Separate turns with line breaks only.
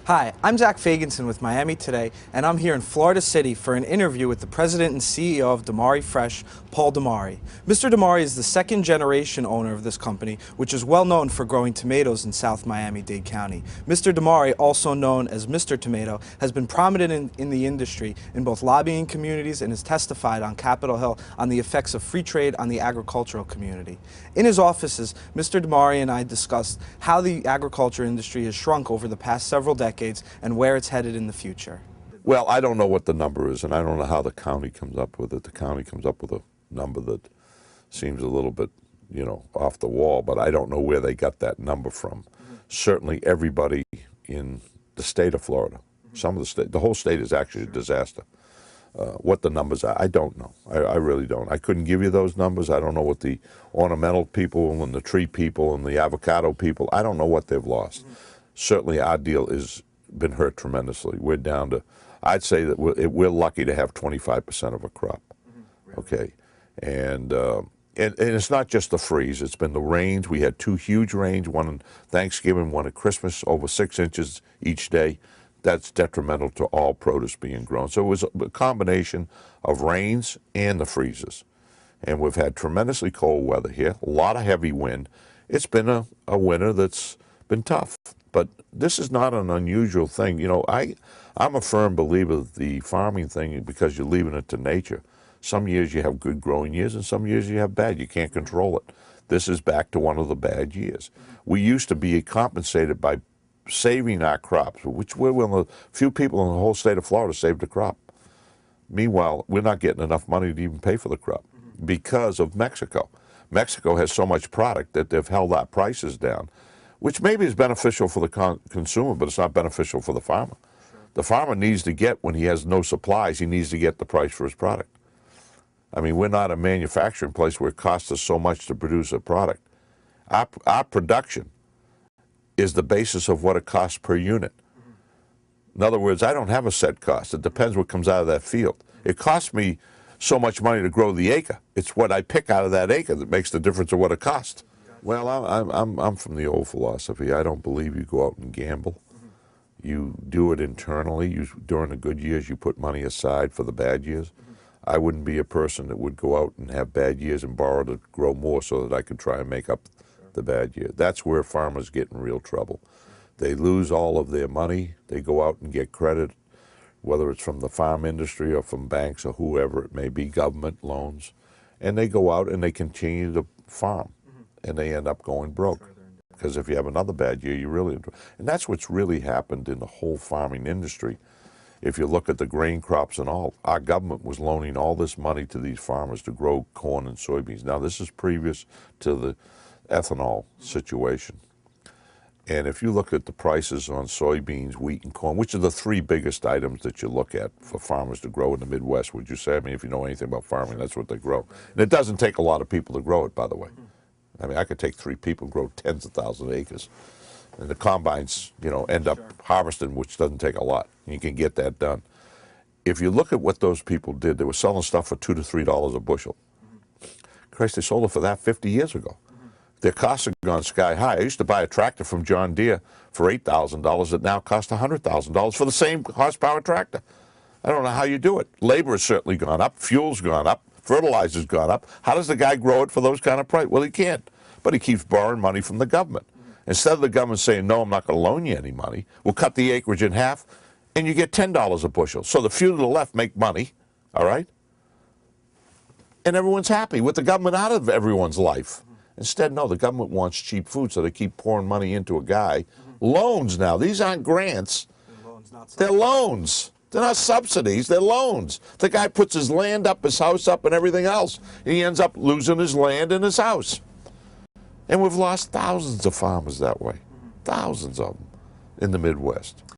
Hi, I'm Zach Fagenson with Miami-Dade, and I'm here in Florida City for an interview with the president and CEO of DiMare Fresh, Paul DiMare. Mr. DiMare is the second generation owner of this company, which is well known for growing tomatoes in South Miami-Dade County. Mr. DiMare, also known as Mr. Tomato, has been prominent in the industry in both lobbying communities and has testified on Capitol Hill on the effects of free trade on the agricultural community. In his offices, Mr. DiMare and I discussed how the agriculture industry has shrunk over the past several decades and where it's headed in the future.
Well, I don't know what the number is, and I don't know how the county comes up with it. The county comes up with a number that seems a little bit, off the wall, but I don't know where they got that number from. Certainly everybody in the state of Florida, the whole state is actually a disaster. What the numbers are, I don't know. I really don't. I couldn't give you those numbers. I don't know what the ornamental people and the tree people and the avocado people, I don't know what they've lost. Certainly our deal has been hurt tremendously. We're down to, I'd say that we're lucky to have 25% of a crop. Okay, and it's not just the freeze. It's been the rains. We had two huge rains, one on Thanksgiving, one at Christmas, over 6 inches each day. That's detrimental to all produce being grown. So it was a combination of rains and the freezes. And we've had tremendously cold weather here, a lot of heavy wind. It's been a winter that's been tough. But this is not an unusual thing. I'm a firm believer of the farming thing because you're leaving it to nature. Some years you have good growing years and some years you have bad. You can't control it. This is back to one of the bad years. We used to be compensated by saving our crops, which we're one of the few people in the whole state of Florida saved a crop. Meanwhile, we're not getting enough money to even pay for the crop because of Mexico. Mexico has so much product that they've held our prices down, which maybe is beneficial for the consumer, but it's not beneficial for the farmer. Sure. The farmer needs to get, when he has no supplies, he needs to get the price for his product. I mean, we're not a manufacturing place where it costs us so much to produce a product. Our production is the basis of what it costs per unit. In other words, I don't have a set cost. It depends what comes out of that field. It costs me so much money to grow the acre. It's what I pick out of that acre that makes the difference of what it costs. Well, I'm from the old philosophy. I don't believe you go out and gamble. You do it internally. During the good years, you put money aside for the bad years. I wouldn't be a person that would go out and have bad years and borrow to grow more so that I could try and make up the bad year. That's where farmers get in real trouble. They lose all of their money. They go out and get credit, whether it's from the farm industry or from banks or whoever it may be, government loans, and they go out and they continue to farm. And they end up going broke. Because if you have another bad year, you really... And that's what's really happened in the whole farming industry. If you look at the grain crops and all, our government was loaning all this money to these farmers to grow corn and soybeans. Now, this is previous to the ethanol situation. And if you look at the prices on soybeans, wheat, and corn, which are the three biggest items that you look at for farmers to grow in the Midwest, would you say? I mean, if you know anything about farming, that's what they grow. And it doesn't take a lot of people to grow it, by the way. I mean, I could take 3 people, grow tens of thousands of acres. And the combines, end up harvesting, which doesn't take a lot. You can get that done. If you look at what those people did, they were selling stuff for $2 to $3 a bushel. Christ, they sold it for that 50 years ago. Their costs have gone sky high. I used to buy a tractor from John Deere for $8,000 that now costs $100,000 for the same horsepower tractor. I don't know how you do it. Labor has certainly gone up. Fuel's gone up. Fertilizer's gone up. How does the guy grow it for those kind of price? Well, he can't. But he keeps borrowing money from the government. Instead of the government saying, no, I'm not going to loan you any money, we'll cut the acreage in half, and you get $10 a bushel. So the few to the left make money, all right? And everyone's happy with the government out of everyone's life. Instead, no, the government wants cheap food, so they keep pouring money into a guy. Loans now. These aren't grants. They're loans. They're not subsidies, they're loans. The guy puts his land up, his house up, and everything else. And he ends up losing his land and his house. And we've lost thousands of farmers that way. Thousands of them in the Midwest.